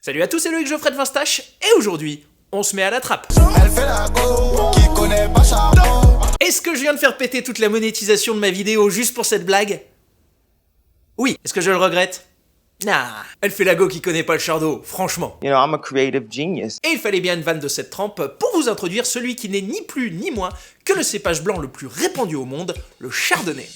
Salut à tous, c'est Loïc Geoffrey de Vinstache, et aujourd'hui, on se met à la trappe. Elle fait la go, qui connaît pas Charbon. Est-ce que je viens de faire péter toute la monétisation de ma vidéo juste pour cette blague? Oui. Est-ce que je le regrette? Nah, elle fait la go qui connaît pas le Chardot, franchement. You know, I'm a creative genius. Et il fallait bien une vanne de cette trempe pour vous introduire celui qui n'est ni plus ni moins que le cépage blanc le plus répandu au monde, le chardonnay.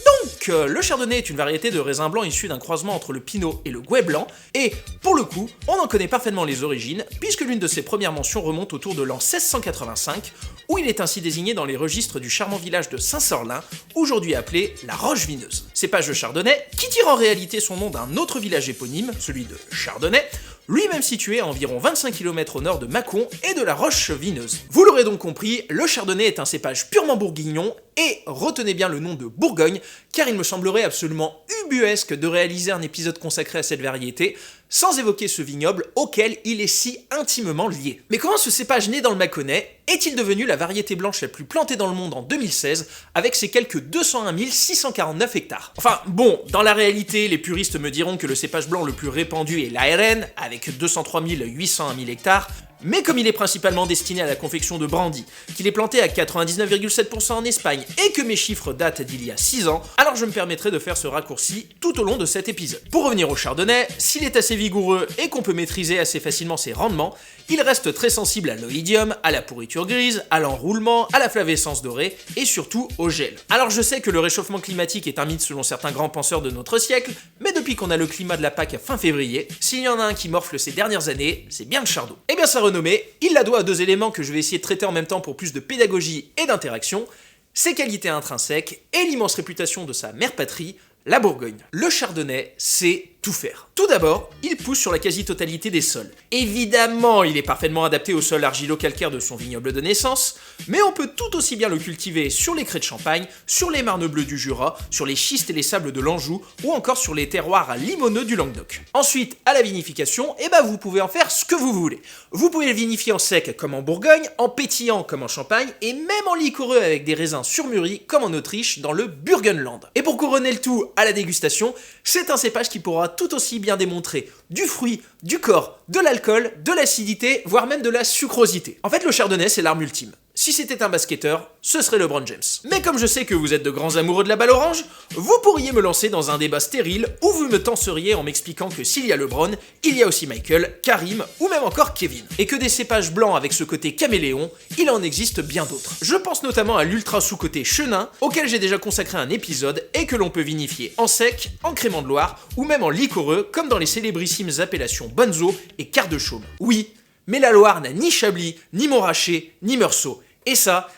Donc, le chardonnay est une variété de raisin blanc issu d'un croisement entre le pinot et le gouais blanc, et pour le coup, on en connaît parfaitement les origines, puisque l'une de ses premières mentions remonte autour de l'an 1685, où il est ainsi désigné dans les registres du charmant village de Saint-Sorlin, aujourd'hui appelé la Roche-Vineuse. Cépage de chardonnay, qui tire en réalité son nom d'un autre village éponyme, celui de Chardonnay, lui-même situé à environ 25 km au nord de Mâcon et de la Roche-Vineuse. Vous l'aurez donc compris, le chardonnay est un cépage purement bourguignon, et retenez bien le nom de Bourgogne, car il me semblerait absolument ubuesque de réaliser un épisode consacré à cette variété, sans évoquer ce vignoble auquel il est si intimement lié. Mais comment ce cépage né dans le Mâconnais est-il devenu la variété blanche la plus plantée dans le monde en 2016, avec ses quelques 201 649 hectares? Enfin bon, dans la réalité, les puristes me diront que le cépage blanc le plus répandu est l'ARN, avec 203 801 hectares, mais comme il est principalement destiné à la confection de brandy, qu'il est planté à 99,7% en Espagne et que mes chiffres datent d'il y a 6 ans, alors je me permettrai de faire ce raccourci tout au long de cet épisode. Pour revenir au chardonnay, s'il est assez vigoureux et qu'on peut maîtriser assez facilement ses rendements, il reste très sensible à l'oïdium, à la pourriture grise, à l'enroulement, à la flavescence dorée et surtout au gel. Alors je sais que le réchauffement climatique est un mythe selon certains grands penseurs de notre siècle, mais depuis qu'on a le climat de la Pâque à fin février, s'il y en a un qui morfle ces dernières années, c'est bien le chardot. Et bien sa renommée, il la doit à deux éléments que je vais essayer de traiter en même temps pour plus de pédagogie et d'interaction, ses qualités intrinsèques et l'immense réputation de sa mère patrie, la Bourgogne. Le chardonnay, c'est tout faire. Tout d'abord, il pousse sur la quasi-totalité des sols. Évidemment, il est parfaitement adapté au sol argilo-calcaire de son vignoble de naissance, mais on peut tout aussi bien le cultiver sur les crêts de Champagne, sur les marnes bleues du Jura, sur les schistes et les sables de l'Anjou, ou encore sur les terroirs limoneux du Languedoc. Ensuite, à la vinification, vous pouvez en faire ce que vous voulez. Vous pouvez le vinifier en sec comme en Bourgogne, en pétillant comme en Champagne, et même en liquoreux avec des raisins surmûris comme en Autriche dans le Burgenland. Et pour couronner le tout à la dégustation, c'est un cépage qui pourra tout aussi bien démontrer du fruit, du corps, de l'alcool, de l'acidité, voire même de la sucrosité. En fait, le chardonnay, c'est l'arme ultime. Si c'était un basketteur, ce serait LeBron James. Mais comme je sais que vous êtes de grands amoureux de la balle orange, vous pourriez me lancer dans un débat stérile où vous me tenseriez en m'expliquant que s'il y a LeBron, il y a aussi Michael, Karim ou même encore Kevin. Et que des cépages blancs avec ce côté caméléon, il en existe bien d'autres. Je pense notamment à l'ultra sous-côté chenin, auquel j'ai déjà consacré un épisode et que l'on peut vinifier en sec, en crément de Loire ou même en liquoreux comme dans les célébrissimes appellations Bonzo et Quart de Chaume. Oui, mais la Loire n'a ni Chablis, ni Montrachet, ni Meursault. Et ça,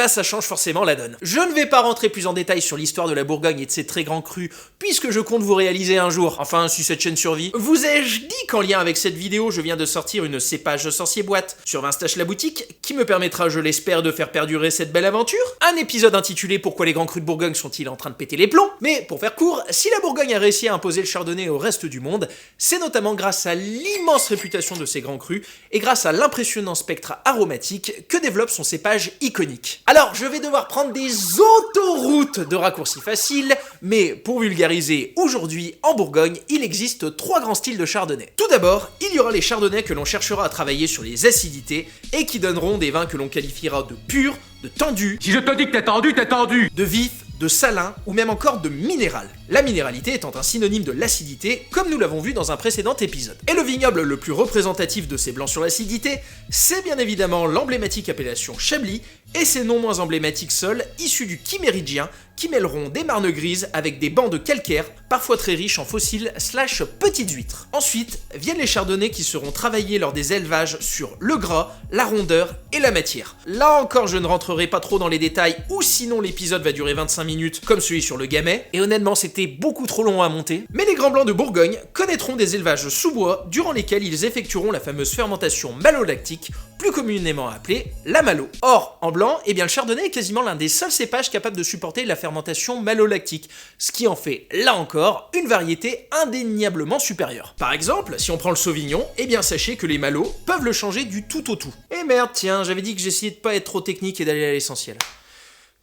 ça change forcément la donne. Je ne vais pas rentrer plus en détail sur l'histoire de la Bourgogne et de ses très grands crus, puisque je compte vous réaliser un jour, enfin si cette chaîne survit. Vous ai-je dit qu'en lien avec cette vidéo, je viens de sortir une cépage sorcier boîte sur Vinstache la boutique, qui me permettra, je l'espère, de faire perdurer cette belle aventure? Un épisode intitulé Pourquoi les grands crus de Bourgogne sont-ils en train de péter les plombs? Mais pour faire court, si la Bourgogne a réussi à imposer le chardonnay au reste du monde, c'est notamment grâce à l'immense réputation de ses grands crus, et grâce à l'impressionnant spectre aromatique que développe son cépage iconique. Alors, je vais devoir prendre des autoroutes de raccourcis faciles, mais pour vulgariser, aujourd'hui, en Bourgogne, il existe 3 grands styles de chardonnay. Tout d'abord, il y aura les chardonnays que l'on cherchera à travailler sur les acidités et qui donneront des vins que l'on qualifiera de purs, de tendus, Si je te dis que t'es tendu, t'es tendu. de vifs, de salin ou même encore de minéral. La minéralité étant un synonyme de l'acidité, comme nous l'avons vu dans un précédent épisode. Et le vignoble le plus représentatif de ces blancs sur l'acidité, c'est bien évidemment l'emblématique appellation Chablis et ses non moins emblématiques sols issus du Quiméridgien qui mêleront des marnes grises avec des bancs de calcaire, parfois très riches en fossiles / petites huîtres. Ensuite, viennent les chardonnays qui seront travaillés lors des élevages sur le gras, la rondeur et la matière. Là encore, je ne rentrerai pas trop dans les détails ou sinon l'épisode va durer 25 minutes comme celui sur le Gamay, et honnêtement c'était beaucoup trop long à monter. Mais les grands blancs de Bourgogne connaîtront des élevages sous bois durant lesquels ils effectueront la fameuse fermentation malolactique, plus communément appelée la malo. Or, en blanc, le chardonnay est quasiment l'un des seuls cépages capables de supporter la fermentation malolactique, ce qui en fait, là encore, une variété indéniablement supérieure. Par exemple, si on prend le sauvignon, sachez que les malos peuvent le changer du tout au tout. Et merde, tiens, j'avais dit que j'essayais de pas être trop technique et d'aller à l'essentiel.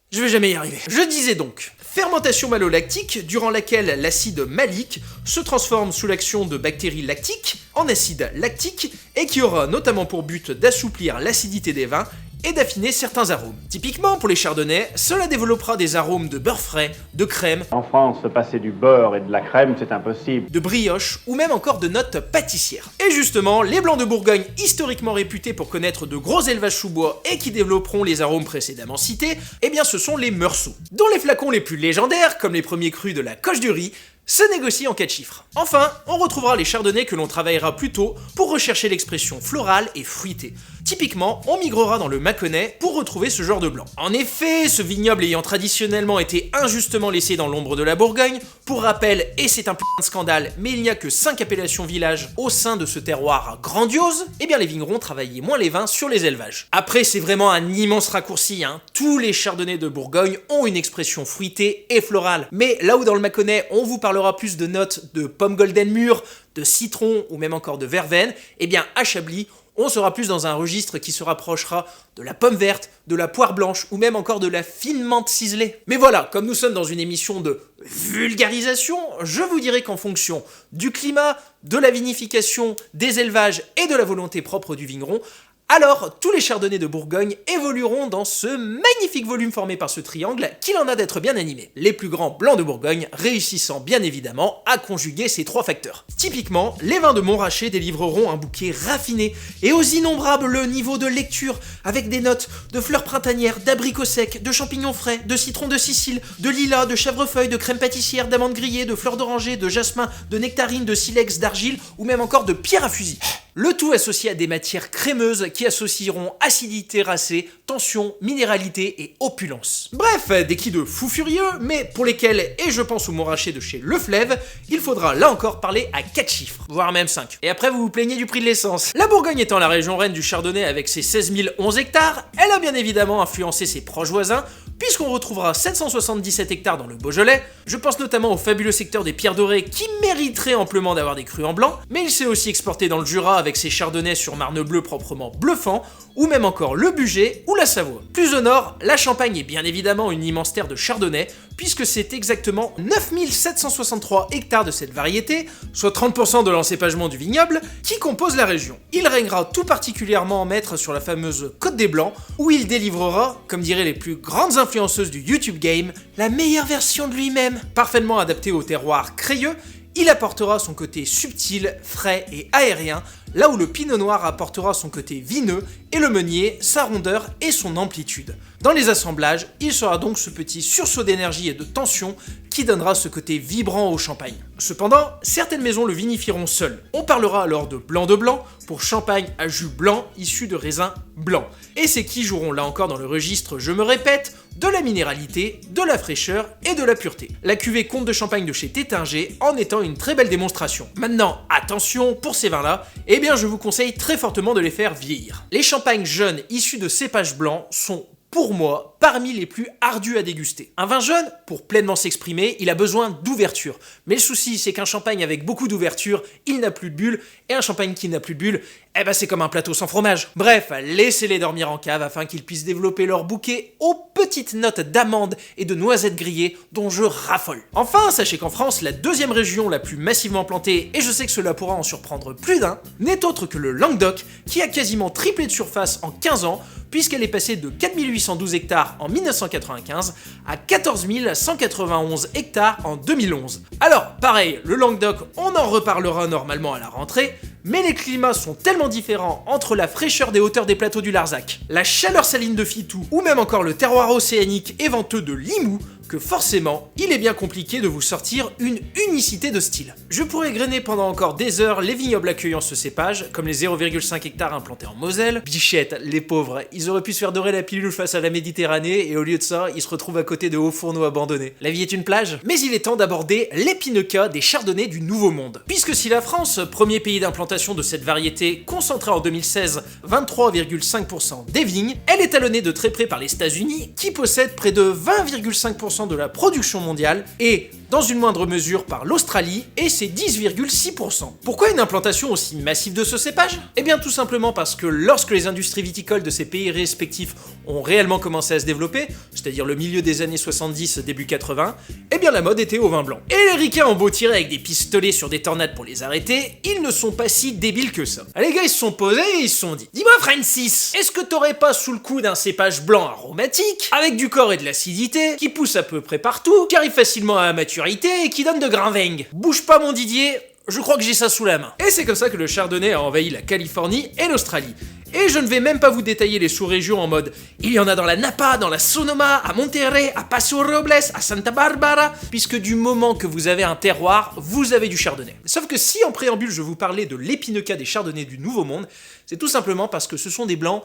Je vais jamais y arriver. Je disais donc, fermentation malolactique, durant laquelle l'acide malique se transforme sous l'action de bactéries lactiques en acide lactique et qui aura notamment pour but d'assouplir l'acidité des vins et d'affiner certains arômes. Typiquement, pour les chardonnays, cela développera des arômes de beurre frais, de crème, En France, se passer du beurre et de la crème, c'est impossible. de brioche ou même encore de notes pâtissières. Et justement, les blancs de Bourgogne, historiquement réputés pour connaître de gros élevages sous bois et qui développeront les arômes précédemment cités, eh bien ce sont les meursault, dont les flacons les plus légendaires, comme les premiers crus de la Coche du Riz, se négocient en 4 chiffres. Enfin, on retrouvera les chardonnays que l'on travaillera plus tôt pour rechercher l'expression florale et fruitée. Typiquement, on migrera dans le Mâconnais pour retrouver ce genre de blanc. En effet, ce vignoble ayant traditionnellement été injustement laissé dans l'ombre de la Bourgogne, pour rappel, et c'est un putain de scandale, mais il n'y a que 5 appellations villages au sein de ce terroir grandiose, eh bien les vignerons travaillaient moins les vins sur les élevages. Après, c'est vraiment un immense raccourci, tous les chardonnays de Bourgogne ont une expression fruitée et florale. Mais là où dans le Mâconnais, on vous parlera plus de notes de pomme golden mûre, de citron ou même encore de verveine, eh bien à Chablis, on sera plus dans un registre qui se rapprochera de la pomme verte, de la poire blanche ou même encore de la fine menthe ciselée. Mais voilà, comme nous sommes dans une émission de vulgarisation, je vous dirai qu'en fonction du climat, de la vinification, des élevages et de la volonté propre du vigneron, alors tous les chardonnays de Bourgogne évolueront dans ce magnifique volume formé par ce triangle qu'il en a d'être bien animé. Les plus grands blancs de Bourgogne réussissant bien évidemment à conjuguer ces 3 facteurs. Typiquement, les vins de Montrachet délivreront un bouquet raffiné et aux innombrables niveaux de lecture avec des notes de fleurs printanières, d'abricots secs, de champignons frais, de citron de Sicile, de lilas, de chèvrefeuille, de crème pâtissière, d'amandes grillées, de fleurs d'oranger, de jasmin, de nectarine, de silex, d'argile ou même encore de pierre à fusil. Le tout associé à des matières crémeuses qui associeront acidité racée, tension, minéralité et opulence. Bref, des quis de fous furieux, mais pour lesquels, et je pense au Montrachet de chez Le Fleuve, il faudra là encore parler à 4 chiffres, voire même 5. Et après vous vous plaignez du prix de l'essence. La Bourgogne étant la région reine du Chardonnay avec ses 16 011 hectares, elle a bien évidemment influencé ses proches voisins, puisqu'on retrouvera 777 hectares dans le Beaujolais. Je pense notamment au fabuleux secteur des Pierres Dorées qui mériterait amplement d'avoir des crus en blanc, mais il s'est aussi exporté dans le Jura avec ses chardonnays sur Marne Bleue proprement bluffants, ou même encore le Bugey ou la Savoie. Plus au nord, la Champagne est bien évidemment une immense terre de chardonnay, puisque c'est exactement 9763 hectares de cette variété, soit 30% de l'encépagement du vignoble, qui compose la région. Il régnera tout particulièrement en maître sur la fameuse Côte des Blancs, où il délivrera, comme diraient les plus grandes influenceuses du YouTube game, la meilleure version de lui-même. Parfaitement adapté au terroir crayeux, il apportera son côté subtil, frais et aérien, là où le pinot noir apportera son côté vineux et le meunier sa rondeur et son amplitude. Dans les assemblages, il sera donc ce petit sursaut d'énergie et de tension qui donnera ce côté vibrant au champagne. Cependant, certaines maisons le vinifieront seules. On parlera alors de blanc pour champagne à jus blanc issu de raisins blancs. Et c'est qui joueront là encore dans le registre, je me répète, de la minéralité, de la fraîcheur et de la pureté. La cuvée Comte de Champagne de chez Tétinger en étant une très belle démonstration. Maintenant, attention, pour ces vins-là, eh bien je vous conseille très fortement de les faire vieillir. Les champagnes jeunes issus de cépages blancs sont, pour moi, parmi les plus ardus à déguster. Un vin jeune, pour pleinement s'exprimer, il a besoin d'ouverture. Mais le souci, c'est qu'un champagne avec beaucoup d'ouverture, il n'a plus de bulles, et un champagne qui n'a plus de bulles, eh ben c'est comme un plateau sans fromage. Bref, laissez-les dormir en cave afin qu'ils puissent développer leur bouquet aux petites notes d'amandes et de noisettes grillées dont je raffole. Enfin, sachez qu'en France, la deuxième région la plus massivement plantée, et je sais que cela pourra en surprendre plus d'un, n'est autre que le Languedoc, qui a quasiment triplé de surface en 15 ans, puisqu'elle est passée de 4812 hectares en 1995 à 14 191 hectares en 2011. Alors, pareil, le Languedoc, on en reparlera normalement à la rentrée, mais les climats sont tellement différents entre la fraîcheur des hauteurs des plateaux du Larzac, la chaleur saline de Fitou, ou même encore le terroir océanique et venteux de Limoux, que forcément, il est bien compliqué de vous sortir une unicité de style. Je pourrais grainer pendant encore des heures les vignobles accueillant ce cépage, comme les 0,5 hectares implantés en Moselle. Bichette, les pauvres, ils auraient pu se faire dorer la pilule face à la Méditerranée, et au lieu de ça, ils se retrouvent à côté de hauts fourneaux abandonnés. La vie est une plage? Mais il est temps d'aborder l'épineux cas des chardonnays du Nouveau Monde. Puisque si la France, premier pays d'implantation de cette variété, concentrait en 2016 23,5% des vignes, elle est talonnée de très près par les États-Unis, qui possèdent près de 20,5% de la production mondiale, et dans une moindre mesure par l'Australie, et c'est 10,6%. Pourquoi une implantation aussi massive de ce cépage? Eh bien tout simplement parce que lorsque les industries viticoles de ces pays respectifs ont réellement commencé à se développer, c'est-à-dire le milieu des années 70, début 80, eh bien la mode était au vin blanc. Et les ricains ont beau tirer avec des pistolets sur des tornades pour les arrêter, ils ne sont pas si débiles que ça. Les gars ils se sont posés et ils se sont dit: dis-moi Francis, est-ce que t'aurais pas sous le coup d'un cépage blanc aromatique, avec du corps et de l'acidité, qui pousse à peu près partout, qui arrive facilement à la maturité et qui donne de grains vaingues? Bouge pas mon Didier, je crois que j'ai ça sous la main. Et c'est comme ça que le chardonnay a envahi la Californie et l'Australie. Et je ne vais même pas vous détailler les sous-régions en mode il y en a dans la Napa, dans la Sonoma, à Monterrey, à Paso Robles, à Santa Barbara, puisque du moment que vous avez un terroir, vous avez du chardonnay. Sauf que si en préambule je vous parlais de l'épineux cas des chardonnays du Nouveau Monde, c'est tout simplement parce que ce sont des blancs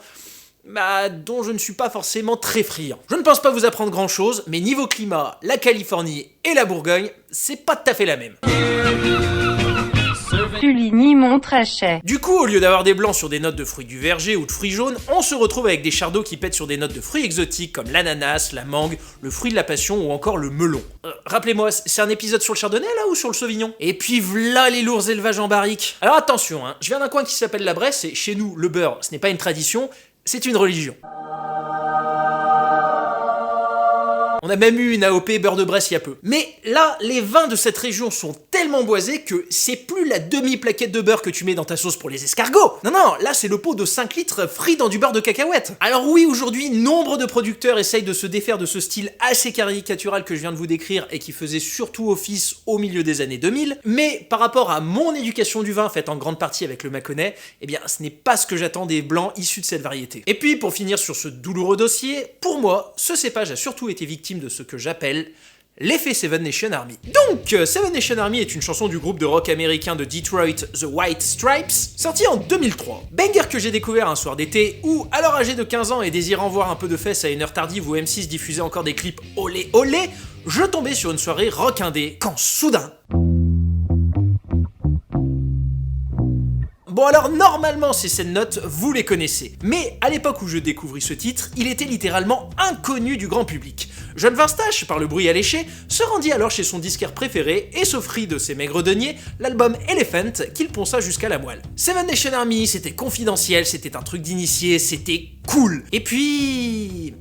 dont je ne suis pas forcément très friand. Je ne pense pas vous apprendre grand chose, mais niveau climat, la Californie et la Bourgogne, c'est pas tout à fait la même. Puligny Montrachet. Du coup, au lieu d'avoir des blancs sur des notes de fruits du verger ou de fruits jaunes, on se retrouve avec des chardons qui pètent sur des notes de fruits exotiques comme l'ananas, la mangue, le fruit de la passion ou encore le melon. Rappelez-moi, c'est un épisode sur le chardonnay là ou sur le sauvignon? Et puis v'là les lourds élevages en barrique. Alors attention, je viens d'un coin qui s'appelle la Bresse et chez nous, le beurre, ce n'est pas une tradition, c'est une religion. On a même eu une AOP beurre de Bresse il y a peu. Mais là, les vins de cette région sont tellement boisés que c'est plus la demi-plaquette de beurre que tu mets dans ta sauce pour les escargots. Non, là c'est le pot de 5 litres frit dans du beurre de cacahuète. Alors oui, aujourd'hui, nombre de producteurs essayent de se défaire de ce style assez caricatural que je viens de vous décrire et qui faisait surtout office au milieu des années 2000. Mais par rapport à mon éducation du vin faite en grande partie avec le Mâconnais, eh bien ce n'est pas ce que j'attends des blancs issus de cette variété. Et puis pour finir sur ce douloureux dossier, pour moi, ce cépage a surtout été victime de ce que j'appelle l'effet Seven Nation Army. Donc, Seven Nation Army est une chanson du groupe de rock américain de Detroit, The White Stripes, sortie en 2003. Banger que j'ai découvert un soir d'été où, alors âgé de 15 ans et désirant voir un peu de fesses à une heure tardive où M6 diffusait encore des clips olé olé, je tombais sur une soirée rock indé quand soudain... Bon alors normalement ces scènes notes, vous les connaissez, mais à l'époque où je découvris ce titre, il était littéralement inconnu du grand public. Jeune Vinstache, par le bruit alléché, se rendit alors chez son disquaire préféré et s'offrit de ses maigres deniers l'album Elephant qu'il ponça jusqu'à la moelle. Seven Nation Army, c'était confidentiel, c'était un truc d'initié, c'était cool. Et puis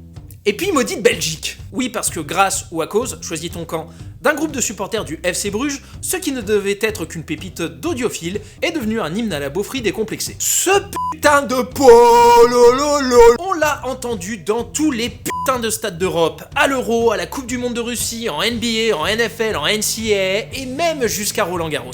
maudite Belgique. Oui, parce que grâce ou à cause, choisis ton camp, d'un groupe de supporters du FC Bruges, ce qui ne devait être qu'une pépite d'audiophile est devenu un hymne à la beaufrie décomplexée. Ce putain de polololo, on l'a entendu dans tous les putains de stades d'Europe, à l'Euro, à la Coupe du Monde de Russie, en NBA, en NFL, en NCAA et même jusqu'à Roland Garros.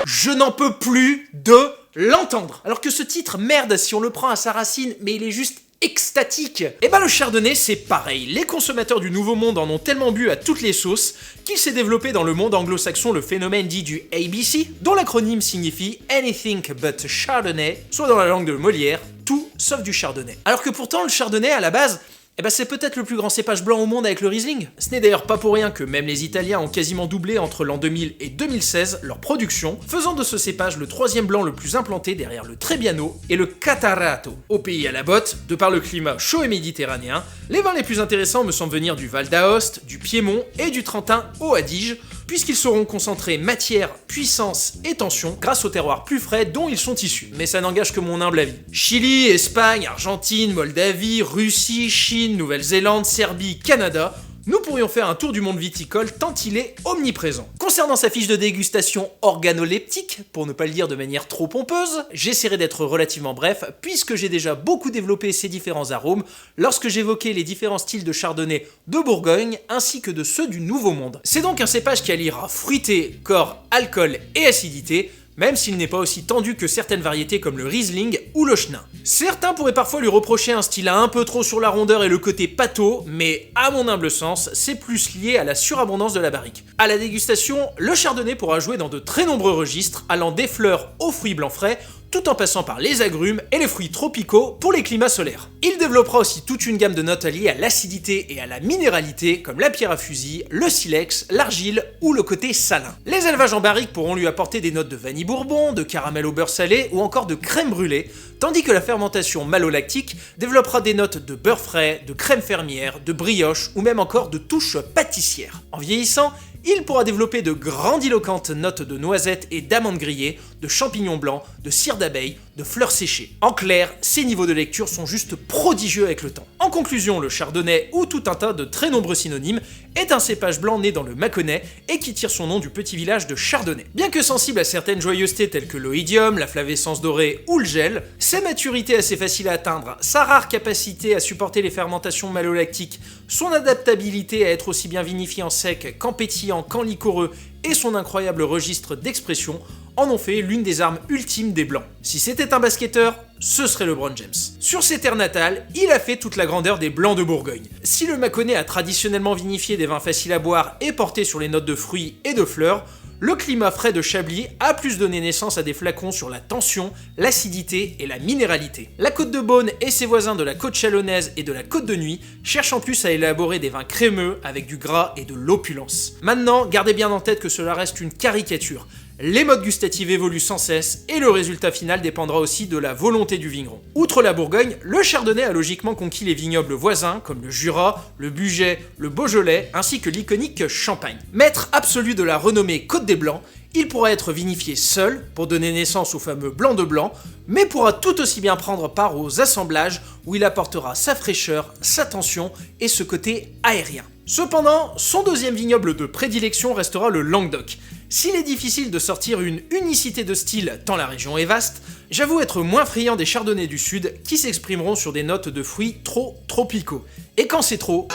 Je n'en peux plus de l'entendre. Alors que ce titre, merde, si on le prend à sa racine, mais il est juste extatique. Et le chardonnay c'est pareil, les consommateurs du Nouveau Monde en ont tellement bu à toutes les sauces qu'il s'est développé dans le monde anglo-saxon le phénomène dit du ABC, dont l'acronyme signifie Anything but Chardonnay, soit dans la langue de Molière, tout sauf du chardonnay. Alors que pourtant le chardonnay à la base, c'est peut-être le plus grand cépage blanc au monde avec le Riesling. Ce n'est d'ailleurs pas pour rien que même les Italiens ont quasiment doublé entre l'an 2000 et 2016 leur production, faisant de ce cépage le troisième blanc le plus implanté derrière le Trebbiano et le Catarratto. Au pays à la botte, de par le climat chaud et méditerranéen, les vins les plus intéressants me semblent venir du Val d'Aoste, du Piémont et du Trentin au Adige, puisqu'ils sauront concentrer matière, puissance et tension grâce au terroir plus frais dont ils sont issus. Mais ça n'engage que mon humble avis. Chili, Espagne, Argentine, Moldavie, Russie, Chine, Nouvelle-Zélande, Serbie, Canada, nous pourrions faire un tour du monde viticole tant il est omniprésent. Concernant sa fiche de dégustation organoleptique, pour ne pas le dire de manière trop pompeuse, j'essaierai d'être relativement bref puisque j'ai déjà beaucoup développé ces différents arômes lorsque j'évoquais les différents styles de chardonnay de Bourgogne ainsi que de ceux du Nouveau Monde. C'est donc un cépage qui alliera fruité, corps, alcool et acidité, même s'il n'est pas aussi tendu que certaines variétés comme le Riesling ou le Chenin. Certains pourraient parfois lui reprocher un style un peu trop sur la rondeur et le côté pâteau, mais à mon humble sens, c'est plus lié à la surabondance de la barrique. À la dégustation, le chardonnay pourra jouer dans de très nombreux registres, allant des fleurs aux fruits blancs frais, tout en passant par les agrumes et les fruits tropicaux pour les climats solaires. Il développera aussi toute une gamme de notes liées à l'acidité et à la minéralité, comme la pierre à fusil, le silex, l'argile ou le côté salin. Les élevages en barrique pourront lui apporter des notes de vanille bourbon, de caramel au beurre salé ou encore de crème brûlée, tandis que la fermentation malolactique développera des notes de beurre frais, de crème fermière, de brioche ou même encore de touches pâtissières. En vieillissant, il pourra développer de grandiloquentes notes de noisettes et d'amandes grillées, de champignons blancs, de cire d'abeille, de fleurs séchées. En clair, ces niveaux de lecture sont juste prodigieux avec le temps. En conclusion, le chardonnay, ou tout un tas de très nombreux synonymes, est un cépage blanc né dans le Mâconnais et qui tire son nom du petit village de Chardonnay. Bien que sensible à certaines joyeusetés telles que l'oïdium, la flavescence dorée ou le gel, sa maturité assez facile à atteindre, sa rare capacité à supporter les fermentations malolactiques, son adaptabilité à être aussi bien vinifié en sec qu'en pétillant, qu'en liquoreux, et son incroyable registre d'expression en ont fait l'une des armes ultimes des Blancs. Si c'était un basketteur, ce serait LeBron James. Sur ses terres natales, il a fait toute la grandeur des Blancs de Bourgogne. Si le Mâconnais a traditionnellement vinifié des vins faciles à boire et porté sur les notes de fruits et de fleurs, le climat frais de Chablis a plus donné naissance à des flacons sur la tension, l'acidité et la minéralité. La Côte de Beaune et ses voisins de la Côte Chalonnaise et de la Côte de Nuit cherchent en plus à élaborer des vins crémeux avec du gras et de l'opulence. Maintenant, gardez bien en tête que cela reste une caricature. Les modes gustatives évoluent sans cesse et le résultat final dépendra aussi de la volonté du vigneron. Outre la Bourgogne, le Chardonnay a logiquement conquis les vignobles voisins comme le Jura, le Bugey, le Beaujolais ainsi que l'iconique Champagne. Maître absolu de la renommée Côte des Blancs, il pourra être vinifié seul pour donner naissance au fameux blanc de blanc, mais pourra tout aussi bien prendre part aux assemblages où il apportera sa fraîcheur, sa tension et ce côté aérien. Cependant, son deuxième vignoble de prédilection restera le Languedoc. S'il est difficile de sortir une unicité de style tant la région est vaste, j'avoue être moins friand des chardonnays du sud qui s'exprimeront sur des notes de fruits trop tropicaux. Et quand c'est trop,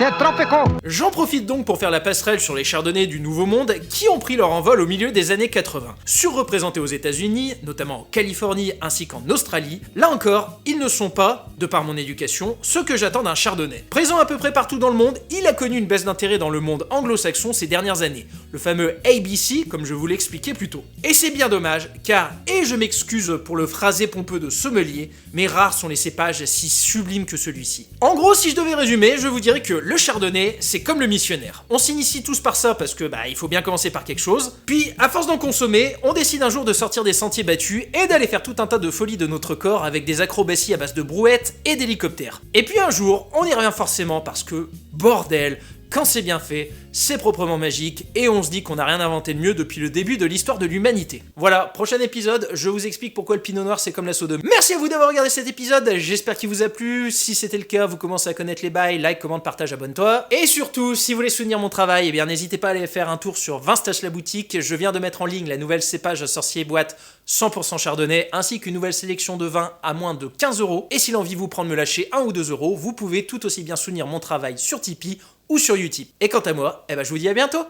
j'en profite donc pour faire la passerelle sur les chardonnays du Nouveau Monde qui ont pris leur envol au milieu des années 80. Surreprésentés aux États-Unis, notamment en Californie ainsi qu'en Australie, là encore, ils ne sont pas, de par mon éducation, ce que j'attends d'un chardonnay. Présent à peu près partout dans le monde, il a connu une baisse d'intérêt dans le monde anglo-saxon ces dernières années, le fameux ABC comme je vous l'ai expliqué plus tôt. Et c'est bien dommage, car, et je m'excuse pour le phrasé pompeux de sommelier, mais rares sont les cépages si sublimes que celui-ci. En gros, si je devais résumer, je vous dirais que le chardonnay, c'est comme le missionnaire. On s'initie tous par ça parce que il faut bien commencer par quelque chose. Puis, à force d'en consommer, on décide un jour de sortir des sentiers battus et d'aller faire tout un tas de folies de notre corps avec des acrobaties à base de brouettes et d'hélicoptères. Et puis un jour, on y revient forcément parce que, bordel, quand c'est bien fait, c'est proprement magique et on se dit qu'on n'a rien inventé de mieux depuis le début de l'histoire de l'humanité. Voilà, prochain épisode, je vous explique pourquoi le pinot noir c'est comme la soda. Merci à vous d'avoir regardé cet épisode, j'espère qu'il vous a plu. Si c'était le cas, vous commencez à connaître les bails, like, commente, partage, abonne-toi. Et surtout, si vous voulez soutenir mon travail, n'hésitez pas à aller faire un tour sur Vinstache la boutique. Je viens de mettre en ligne la nouvelle cépage sorcier boîte 100% chardonnay, ainsi qu'une nouvelle sélection de vins à moins de 15 €. Et si l'envie vous prend de me lâcher 1 ou 2 €, vous pouvez tout aussi bien soutenir mon travail sur Tipeee ou sur Utip. Et quant à moi, je vous dis à bientôt.